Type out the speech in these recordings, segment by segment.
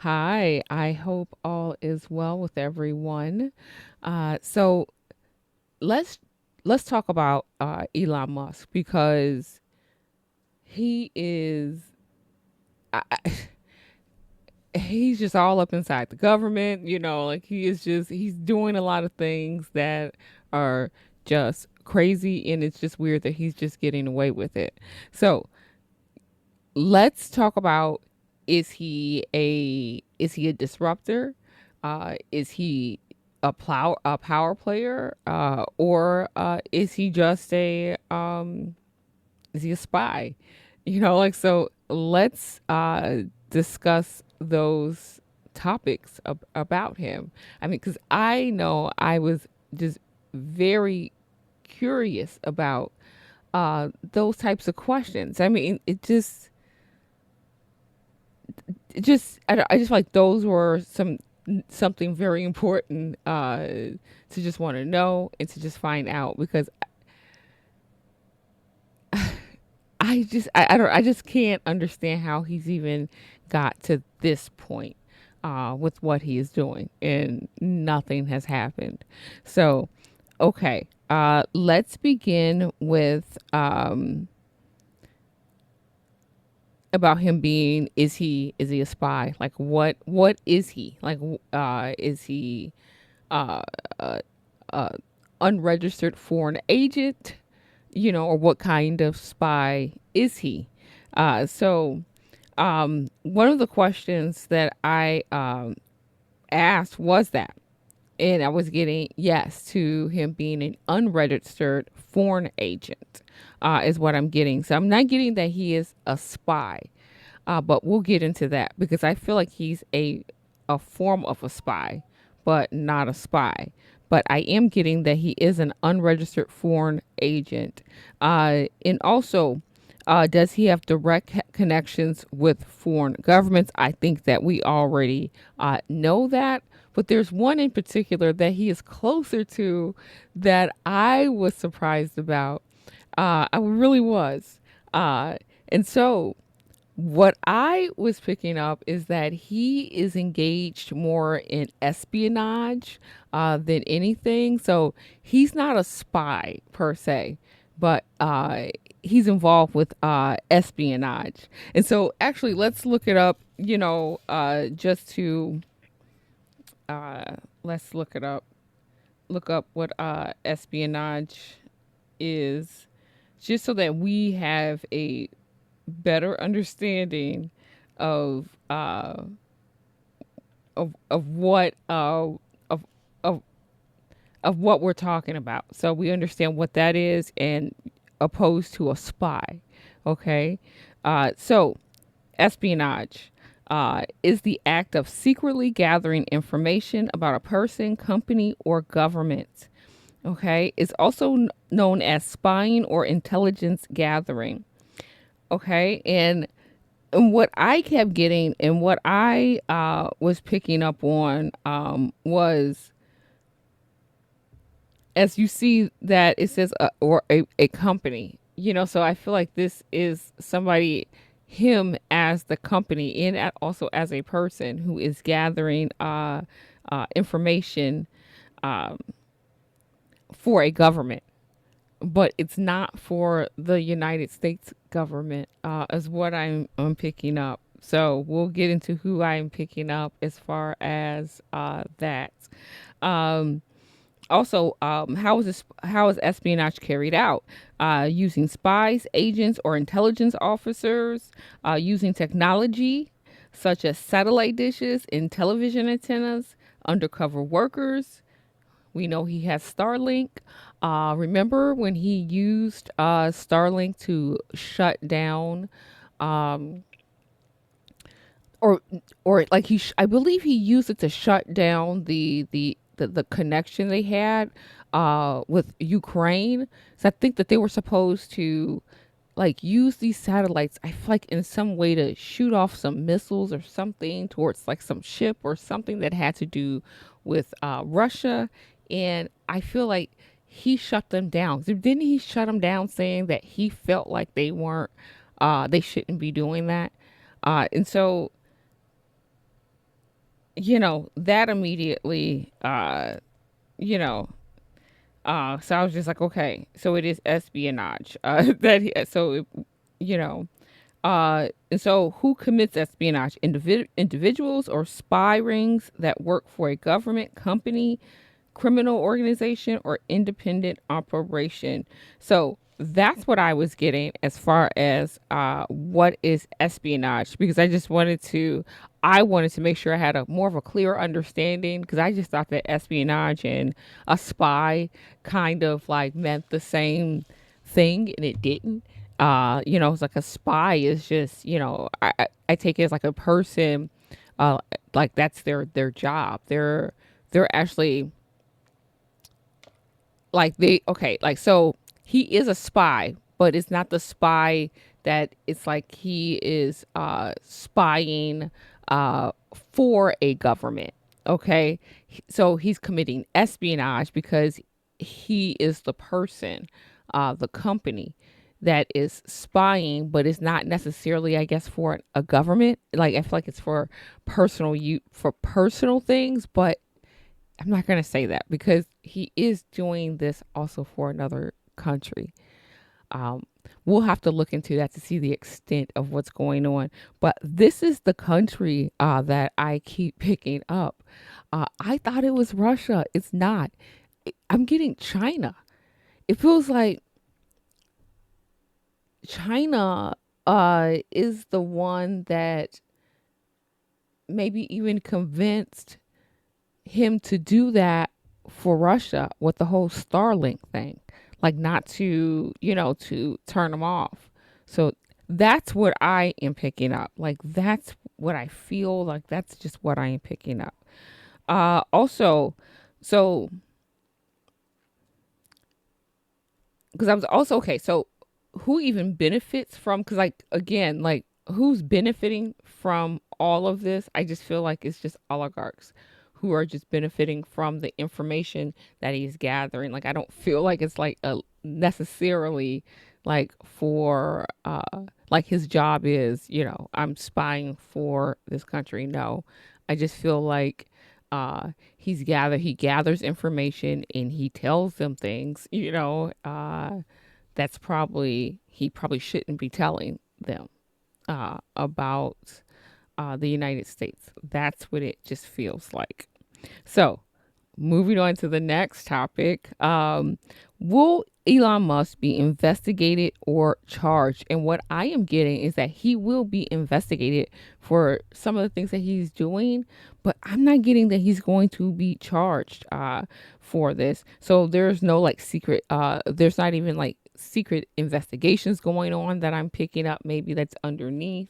Hi, I hope all is well with everyone. So let's let's talk about Elon Musk because he is he's just all up inside the government. Like he's doing a lot of things that are just crazy, and it's just weird that he's just getting away with it. So let's talk about is he a disruptor? Is he a power player? Or is he just a is he a spy? So let's discuss those topics about him. I mean, because I know I was just very curious about those types of questions. I mean, I just feel like those were something very important to just want to know and to just find out because I just can't understand how he's even got to this point with what he is doing and nothing has happened. So okay, let's begin with about him being, is he a spy? Like what is he? Like is he uh, uh, uh unregistered foreign agent, or what kind of spy is he? One of the questions that I asked was that, and I was getting yes to him being an unregistered foreign agent, is what I'm getting. So I'm not getting that he is a spy, but we'll get into that because I feel like he's a form of a spy, but not a spy. But I am getting that he is an unregistered foreign agent, and also. Does he have direct connections with foreign governments? I think that we already know that, but there's one in particular that he is closer to that I was surprised about. I really was. And so what I was picking up is that he is engaged more in espionage than anything. So he's not a spy per se, but he's involved with espionage. And so actually, let's look it up, just to let's look it up. Look up what espionage is, just so that we have a better understanding of of what of of what we're talking about, so we understand what that is and opposed to a spy. Okay, so espionage is the act of secretly gathering information about a person, company, or government. Okay, it's also known as spying or intelligence gathering. Okay, and what I kept getting and what I was picking up on was, as you see that it says or a company, so I feel like this is somebody, him as the company and also as a person who is gathering information um, for a government, but it's not for the United States government, is what I'm picking up. So we'll get into who I'm picking up as far as that. Um, Also, how is espionage carried out? Using spies, agents, or intelligence officers, using technology such as satellite dishes and television antennas, undercover workers. We know he has Starlink. Remember when he used Starlink to shut down, um, or like I believe he used it to shut down the connection they had with Ukraine. So I think that they were supposed to like use these satellites, I feel like, in some way to shoot off some missiles or something towards like some ship or something that had to do with Russia. And I feel like he shut them down. So didn't he shut them down saying that he felt like they shouldn't be doing that? And so that immediately, you know, so I was just like, okay, so it is espionage. You know, and so who commits espionage? Individuals or spy rings that work for a government company, criminal organization, or independent operation. So that's what I was getting as far as what is espionage, because I wanted to make sure I had a more of a clear understanding, because I just thought that espionage and a spy kind of like meant the same thing, and it didn't. It's like a spy is just, I take it as like a person, uh, like that's their job. They're actually like they okay like so he is a spy, but it's not the spy that it's like he is spying for a government. Okay, so he's committing espionage because he is the person, the company that is spying, but it's not necessarily, I guess, for a government. Like I feel like it's for personal use, for personal things, but I'm not going to say that because he is doing this also for another country. Um, we'll have to look into that to see the extent of what's going on. But this is the country that I keep picking up. I thought it was Russia. It's not. I'm getting China. It feels like China is the one that maybe even convinced him to do that for Russia with the whole Starlink thing, like not to, to turn them off. So that's what I am picking up. Like that's what I feel like. That's just what I am picking up. Also, so because I was also okay. So who even benefits from? Because like again, like who's benefiting from all of this? I just feel like it's just oligarchs who are just benefiting from the information that he's gathering. Like I don't feel like it's like a necessarily like for like his job is, I'm spying for this country. No, I just feel like he gathers information and he tells them things, that's probably he probably shouldn't be telling them about the United States. That's what it just feels like. So, moving on to the next topic. Will Elon Musk be investigated or charged? And what I am getting is that he will be investigated for some of the things that he's doing, but I'm not getting that he's going to be charged for this. So there's no like secret, there's not even like secret investigations going on that I'm picking up, maybe that's underneath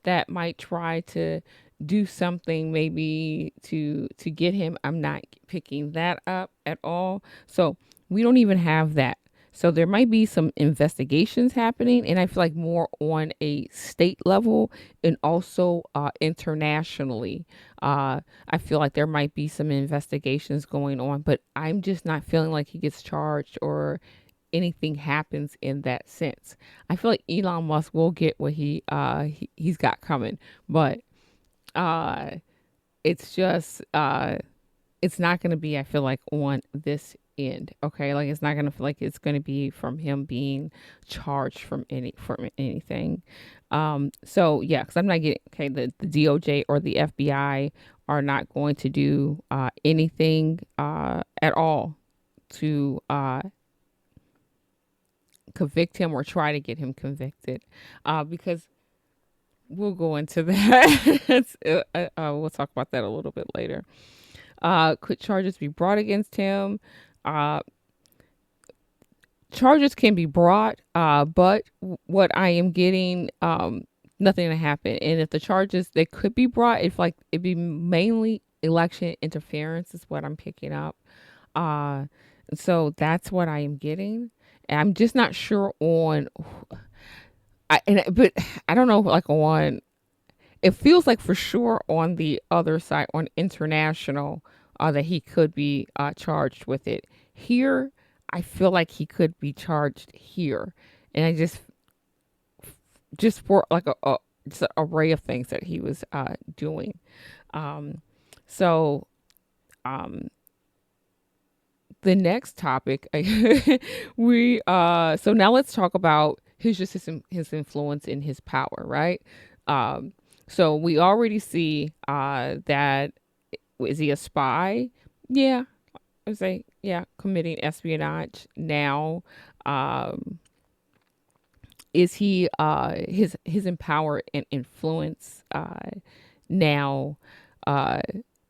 that might try to do something maybe to get him. I'm not picking that up at all. So we don't even have that. So there might be some investigations happening, and I feel like more on a state level and also internationally. I feel like there might be some investigations going on, but I'm just not feeling like he gets charged or anything happens in that sense. I feel like Elon Musk will get what he's got coming, but uh it's just it's not going to be, I feel like, on this end. Okay, like it's not going to feel like it's going to be from him being charged from anything. So yeah, because I'm not getting, okay, the DOJ or the FBI are not going to do anything at all to convict him or try to get him convicted, because we'll go into that. We'll talk about that a little bit later. Could charges be brought against him? Uh, Charges can be brought, but what I am getting, nothing to happen. And if the charges they could be brought, if like it'd be mainly election interference is what I'm picking up. Uh, so that's what I am getting. And I'm just not sure on. But I don't know, like on it feels like for sure on the other side, on international, that he could be charged with it. Here, I feel like he could be charged here, and I just for like just an array of things that he was doing. Um, So, um, the next topic, we so now let's talk about his influence and his power, right? Um, so we already see that is he a spy? Yeah, I would say yeah, committing espionage now. Um, is he his empower and influence now uh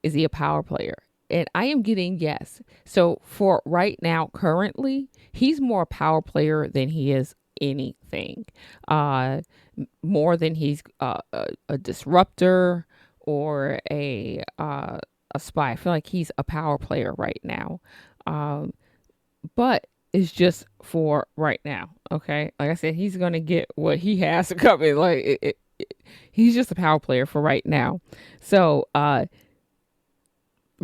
is he a power player? And I am getting yes. So for right now, currently, he's more a power player than he is anything. More than he's a disruptor or a spy. I feel like he's a power player right now. Um, but it's just for right now. Okay, like I said, he's gonna get what he has coming. Like he's just a power player for right now. So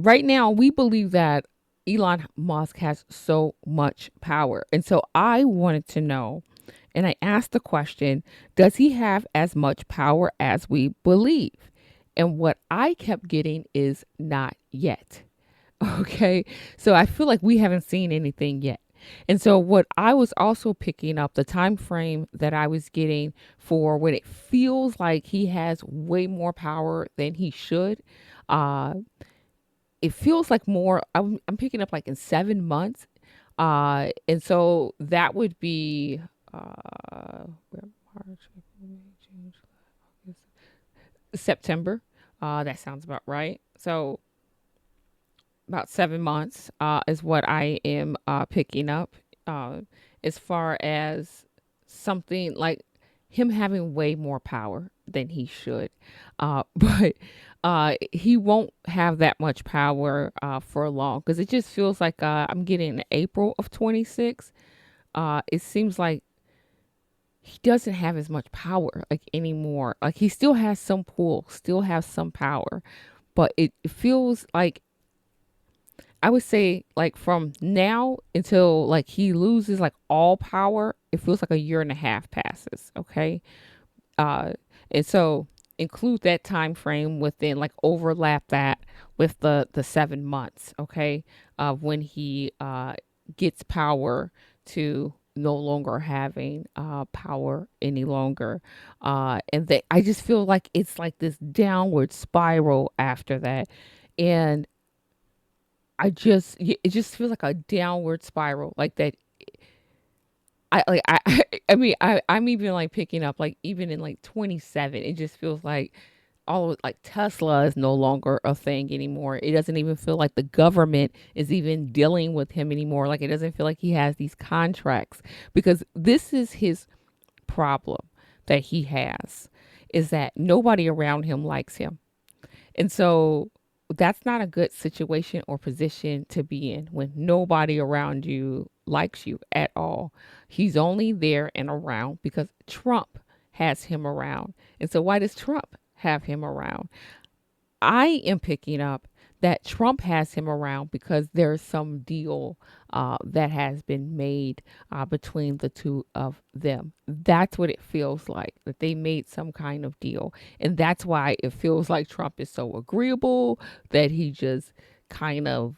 right now we believe that Elon Musk has so much power, and so I wanted to know, and I asked the question: does he have as much power as we believe? And what I kept getting is not yet. Okay. So I feel like we haven't seen anything yet. And so what I was also picking up the time frame that I was getting for when it feels like he has way more power than he should. Uh it feels like more I'm picking up like in 7 months. And so that would be March, April, May, June, July, August, September. That sounds about right. So about 7 months is what I am picking up uh, as far as something like him having way more power than he should. But he won't have that much power for long because it just feels like I'm getting April of 26. It seems like he doesn't have as much power like anymore. Like he still has some pull, still has some power, but it feels like I would say like from now until like he loses like all power, it feels like a year and a half passes. Okay. Uh and so include that time frame within like overlap that with the 7 months, okay, of when he gets power to no longer having power any longer. And that I just feel like it's like this downward spiral after that. And it just feels like a downward spiral like that. I mean I'm even like picking up like even in like 27 it just feels like all of like Tesla is no longer a thing anymore. It doesn't even feel like the government is even dealing with him anymore. Like it doesn't feel like he has these contracts because this is his problem that he has is that nobody around him likes him. And so that's not a good situation or position to be in when nobody around you likes you at all. He's only there and around because Trump has him around. And so why does Trump have him around? I am picking up that Trump has him around because there's some deal that has been made between the two of them. That's what it feels like, that they made some kind of deal. And that's why it feels like Trump is so agreeable that he just kind of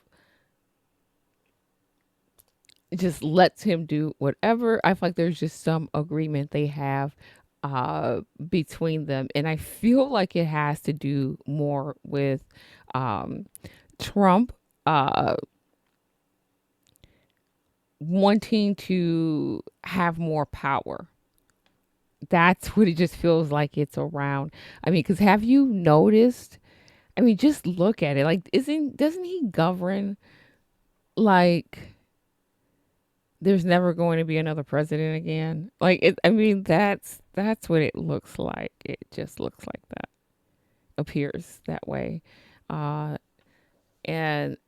just lets him do whatever. I feel like there's just some agreement they have between them. And I feel like it has to do more with um, Trump wanting to have more power. That's what it just feels like it's around. I mean, because have you noticed? I mean, just look at it. Like, doesn't he govern like there's never going to be another president again? Like, I mean, that's what it looks like. It just looks like that. Appears that way, uh, and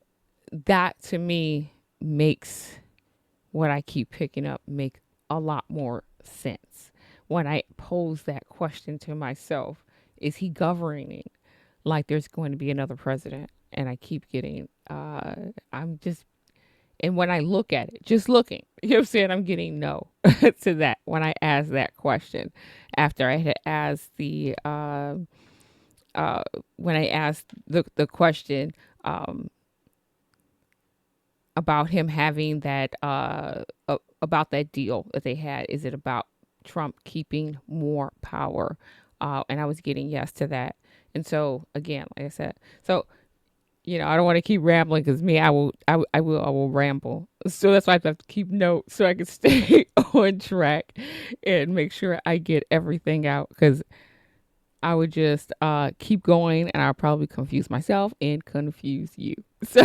that to me makes what I keep picking up make a lot more sense when I pose that question to myself. Is he governing like there's going to be another president? And I keep getting, I'm just, and when I look at it, just looking, you know what I'm saying? I'm getting no to that when I ask that question after I had asked when I asked the question um, about him having that about that deal that they had. Is it about Trump keeping more power? And I was getting yes to that. And so again, like I said, so I don't want to keep rambling because me, I will ramble. So that's why I have to keep notes so I can stay on track and make sure I get everything out because I would just keep going and I'll probably confuse myself and confuse you. So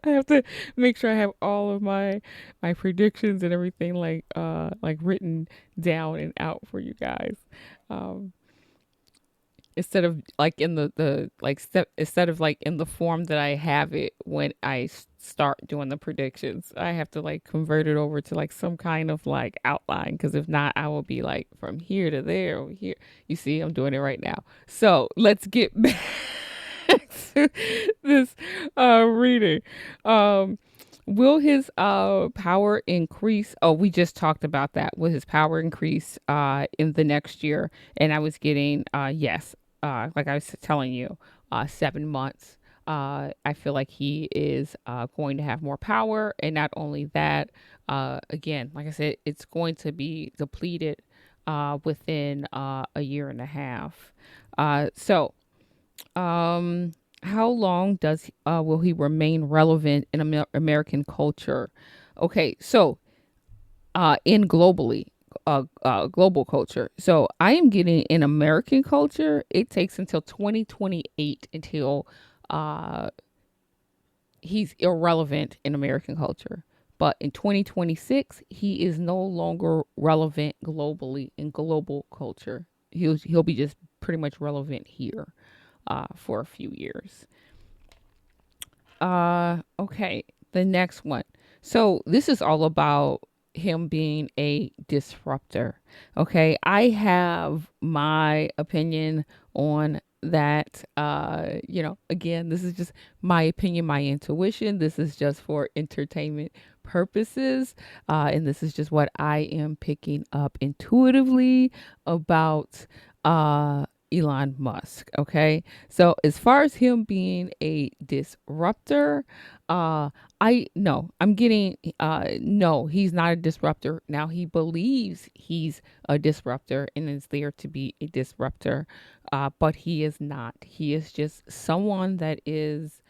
I have to make sure I have all of my predictions and everything like written down and out for you guys. Um, instead of like in the like step instead of like in the form that I have it when I start doing the predictions, I have to like convert it over to like some kind of like outline because if not, I will be like from here to there over here. You see, I'm doing it right now. So let's get back to this reading. Um, will his power increase? Oh, we just talked about that. Will his power increase in the next year? And I was getting yes. Like I was telling you, 7 months. I feel like he is going to have more power, and not only that, again, like I said, it's going to be depleted within a year and a half. So, how long does will he remain relevant in American culture? Okay, so in global culture. So I am getting in American culture. It takes until 2028 until uh, he's irrelevant in American culture. But in 2026, he is no longer relevant globally in global culture. He'll be just pretty much relevant here for a few years. Okay, the next one. So this is all about him being a disruptor. Okay, I have my opinion on that. Again, this is just my opinion, my intuition. This is just for entertainment purposes. And this is just what I am picking up intuitively about Elon Musk. Okay. So as far as him being a disruptor, I no, I'm getting no, he's not a disruptor. Now he believes he's a disruptor and is there to be a disruptor, but he is not. He is just someone that is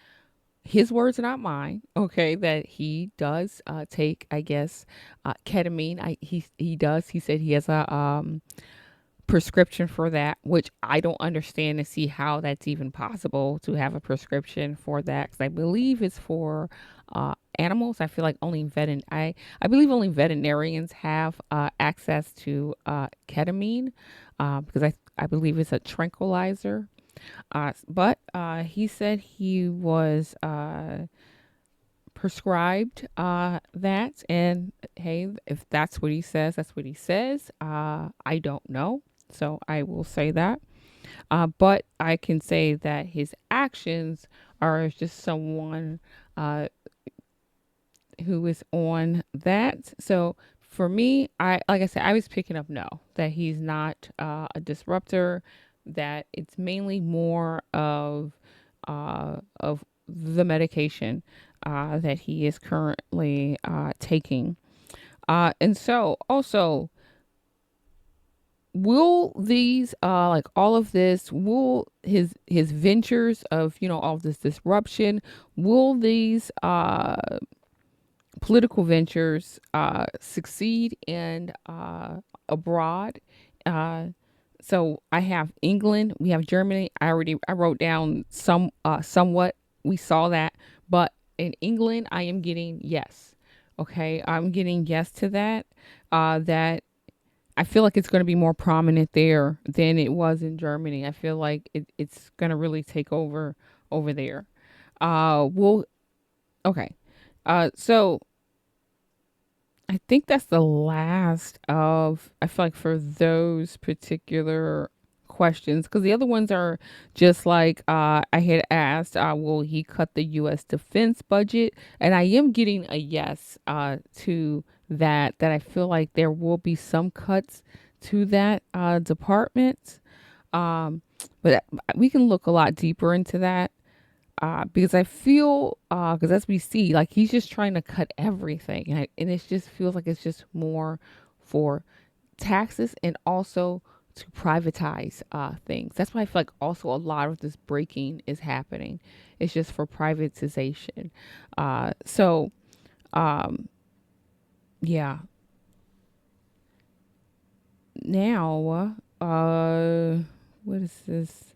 his words, not mine. Okay, that he does take, I guess, ketamine. He does. He said he has a prescription for that, which I don't understand and see how that's even possible to have a prescription for that. Because I believe it's for animals. I feel like I believe only veterinarians have access to ketamine because I believe it's a tranquilizer. But he said he was prescribed that, and hey, if that's what he says, that's what he says. I don't know, so I will say that. But I can say that his actions are just someone who is on that. So for me, I like I said, I was picking up no, that he's not a disruptor. That it's mainly more of the medication that he is currently taking. And so also, will these like all of this, will his ventures of all of this disruption, will these political ventures succeed and abroad? So I have England, we have Germany. I wrote down somewhat. We saw that, but in England, I am getting yes. Okay, I'm getting yes to that. That I feel like it's going to be more prominent there than it was in Germany. I feel like it's going to really take over there. Will Okay. So I think that's the last of, I feel like for those particular questions, because the other ones are just like I had asked, will he cut the U.S. defense budget? And I am getting a yes to that I feel like there will be some cuts to that department. but we can look a lot deeper into that. Because I feel, because as we see, like he's just trying to cut everything, and it just feels like it's just more for taxes and also to privatize things. That's why I feel like also a lot of this breaking is happening. It's just for privatization. So yeah. Now, what is this?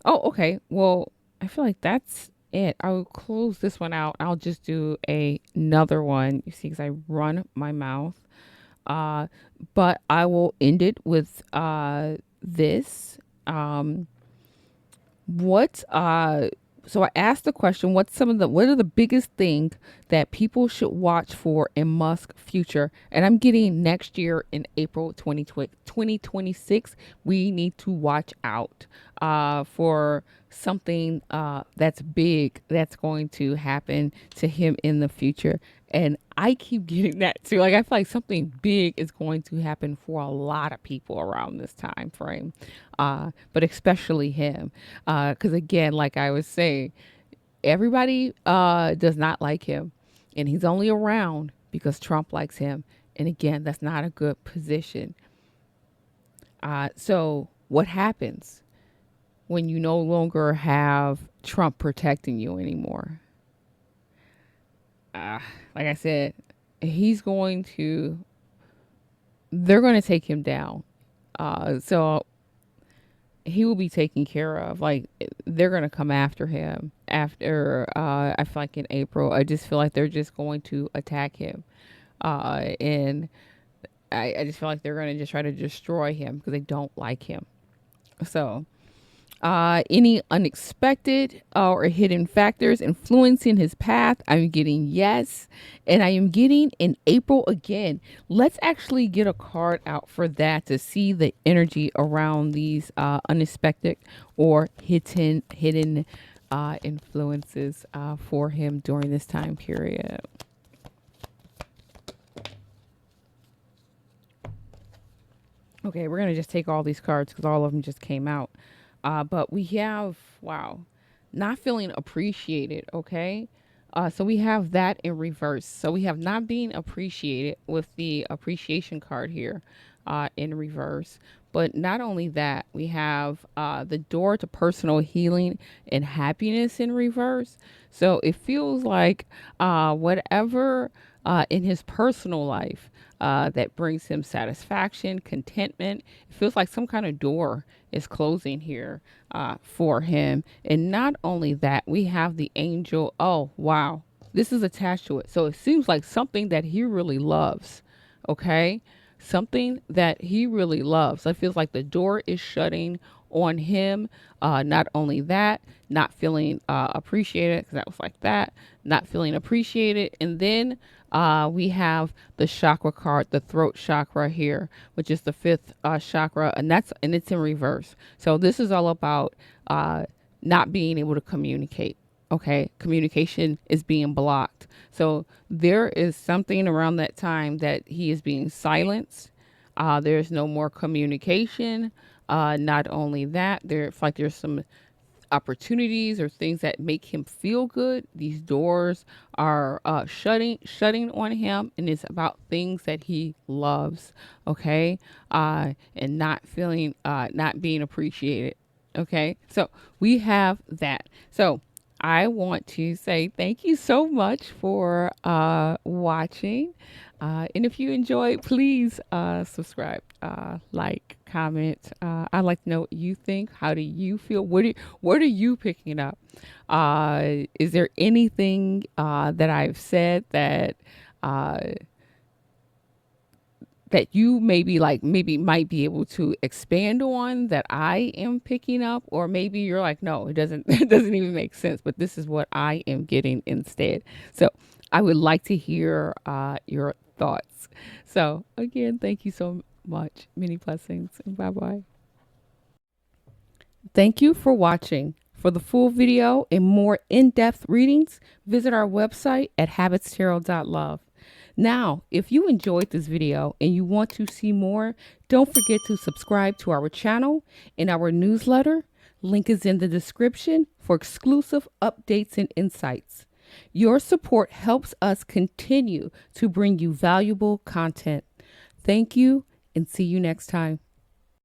Oh, okay. Well, I feel like that's it. I'll close this one out. I'll just do another one. You see, because I run my mouth. Uh, but I will end it with this. Um, what so I asked the question, what are the biggest things that people should watch for in Musk future? And I'm getting next year in April 2026, we need to watch out for something that's big that's going to happen to him in the future. And I keep getting that too. Like I feel like something big is going to happen for a lot of people around this time frame, but especially him. Because again, like I was saying, everybody does not like him, and he's only around because Trump likes him. And again, that's not a good position. So what happens when you no longer have Trump protecting you anymore? Uh, like I said, he's going to, they're going to take him down. So he will be taken care of. Like they're gonna come after him after. I feel like in April. I just feel like they're just going to attack him, and I just feel like they're gonna just try to destroy him because they don't like him. So any unexpected or hidden factors influencing his path? I'm getting yes. And I am getting in April again. Let's actually get a card out for that to see the energy around these unexpected or hidden influences for him during this time period. Okay, we're going to just take all these cards because all of them just came out. But we have, wow, not feeling appreciated. Okay. So we have that in reverse. So we have not being appreciated with the appreciation card here in reverse. But not only that, we have the door to personal healing and happiness in reverse. So it feels like whatever in his personal life that brings him satisfaction, contentment, it feels like some kind of door is closing here for him. And not only that, we have the angel. Oh, wow. This is attached to it. So it seems like something that he really loves. Okay. Something that he really loves. It feels like the door is shutting on him. Not only that, not feeling appreciated, because that was like that, not feeling appreciated. And then we have the chakra card, the throat chakra here, which is the fifth chakra, and it's in reverse. So this is all about not being able to communicate. Okay, communication is being blocked. So there is something around that time that he is being silenced. There's no more communication. Not only that, there's some opportunities or things that make him feel good. These doors are shutting on him, and it's about things that he loves. Okay, and not being appreciated. Okay, so we have that. So I want to say thank you so much for watching. And if you enjoyed, please subscribe, like, comment. I'd like to know what you think. How do you feel? What are you picking up? Is there anything that I've said that uh, that you maybe might be able to expand on that I am picking up, or maybe you're like, no, it doesn't it doesn't even make sense, but this is what I am getting instead. So I would like to hear your thoughts. So again, thank you so much. Many blessings, and bye bye. Thank you for watching. For the full video and more in-depth readings, visit our website at habitstarot.love. Now, if you enjoyed this video and you want to see more, don't forget to subscribe to our channel and our newsletter. Link is in the description for exclusive updates and insights. Your support helps us continue to bring you valuable content. Thank you and see you next time.